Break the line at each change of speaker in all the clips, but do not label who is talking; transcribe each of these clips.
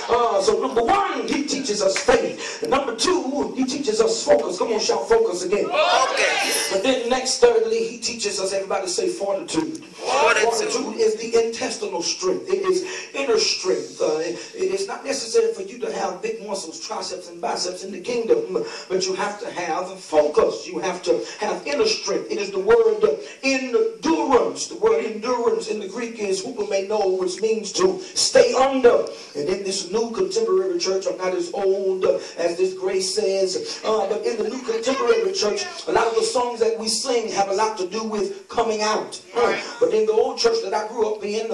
So number one, he teaches us faith. And number two, he teaches us focus. Come on, shout focus again.
Focus.
But then next, thirdly, he teaches us, everybody say fortitude. Fortitude is the intestinal strength. It is inner strength. It is not necessary for you to have big muscles, triceps and biceps in the kingdom, but you have to have focus. You have to have inner strength. It is the word endurance. The word endurance in the Greek is hupomeno, which means to stay under. And in this new contemporary church, I'm not as old as this Grace says, but in the new contemporary church, a lot of the songs that we sing have a lot to do with coming out. But in the old church that I grew up in,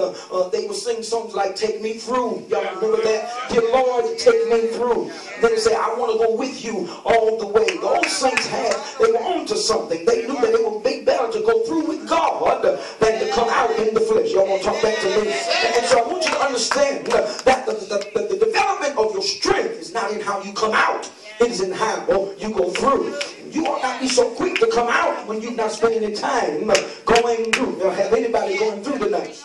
they would sing songs like Take Me Through. Y'all remember that? Dear Lord, take me through. Then they say, I want to go with you all the way. The old saints they were on to something. They knew that it would be better to go through with God than to come out in the flesh. Y'all want to talk back to me? And so I want you to understand that the development of your strength is not in how you come out. It is in how you go through. You ought not be so quick to come out when you've not spent any time going through. Have anybody going through tonight?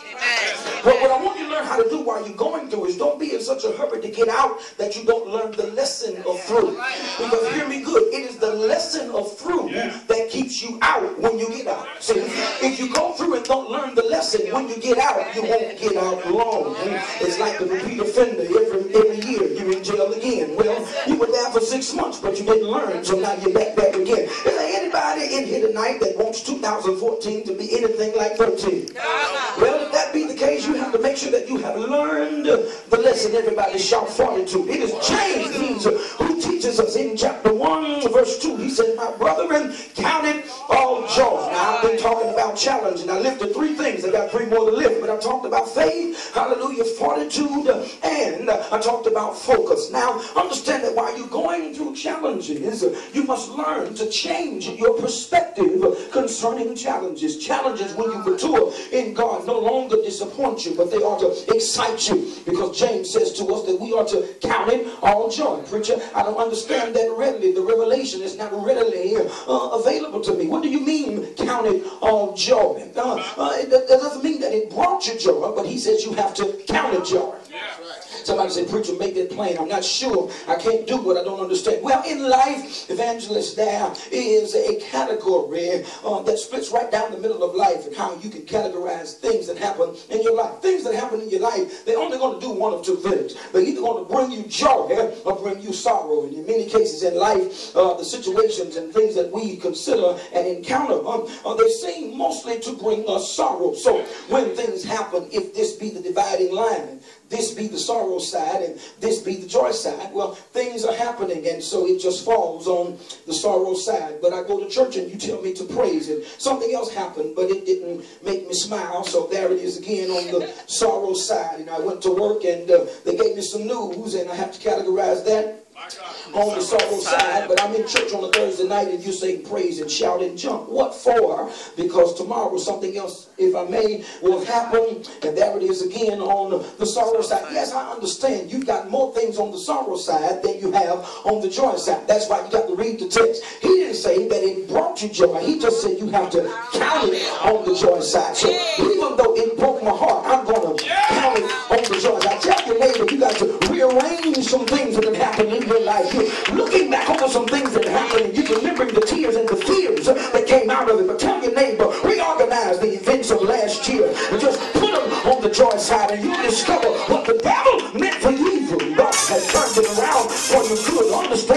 But what I want you to learn how to do while you're going through is don't be in such a hurry to get out that you don't learn the lesson of through. Because hear me good, it is the lesson of through that keeps you out when you get out. See, if you go through and don't learn the lesson, when you get out, you won't get out long. It's like the repeat offender. Every year you're in jail again. Well, you were there for 6 months, but you didn't learn, so now you're back again. Is there anybody in here tonight that wants 2014 to be anything like 13? Well, if that be the case, you have to make sure that you have learned the lesson. Everybody shout fortitude. It is James who teaches us in chapter 1 verse 2. He said, my brethren, count it all joy. Now I've been talking about challenge and I lifted 3 things. I got 3 more to lift, but I talked about faith, hallelujah, fortitude, and I talked about focus. Now understand that while you're going through challenges, you must learn to change your perspective concerning challenges. Challenges, when you mature in God, no longer disappoint you, but they ought to excite you, because James says to us that we ought to count it all joy. Preacher, I don't understand that readily. The revelation is not readily available to me. What do you mean count it all joy? That doesn't mean that it brought you joy, but he says you have to count it joy. Somebody said, preacher, make that plain. I'm not sure. I can't do what I don't understand. Well, in life, evangelist, there is a category that splits right down the middle of life and how you can categorize things that happen in your life. Things that happen in your life, they're only going to do one of 2 things. They're either going to bring you joy or bring you sorrow. And in many cases in life, the situations and things that we consider and encounter, they seem mostly to bring us sorrow. So when things happen, if this be the dividing line, this be the sorrow side and this be the joy side, well, things are happening, and so it just falls on the sorrow side. But I go to church and you tell me to praise, and something else happened, but it didn't make me smile, so there it is again on the sorrow side. And I went to work and they gave me some news, and I have to categorize that on the sorrow side. But I'm in church on a Thursday night and you say praise and shout and jump. What for? Because tomorrow something else, if I may, will happen, and there it is again on the sorrow side. Yes, I understand you've got more things on the sorrow side than you have on the joy side. That's why you got to read the text. He didn't say that it brought you joy. He just said you have to count it on the joy side. So even though it broke my heart, I'm going to count it on the joy side. Tell your neighbor you got to rearrange some things that have happened in your life. You're looking back over some things that happened and you're remembering the tears and the fears that came out of it. But tell your neighbor, reorganize the events of last year and just put them on the joy side, and you'll discover what the devil meant for evil, God has turned it around for your good. Understand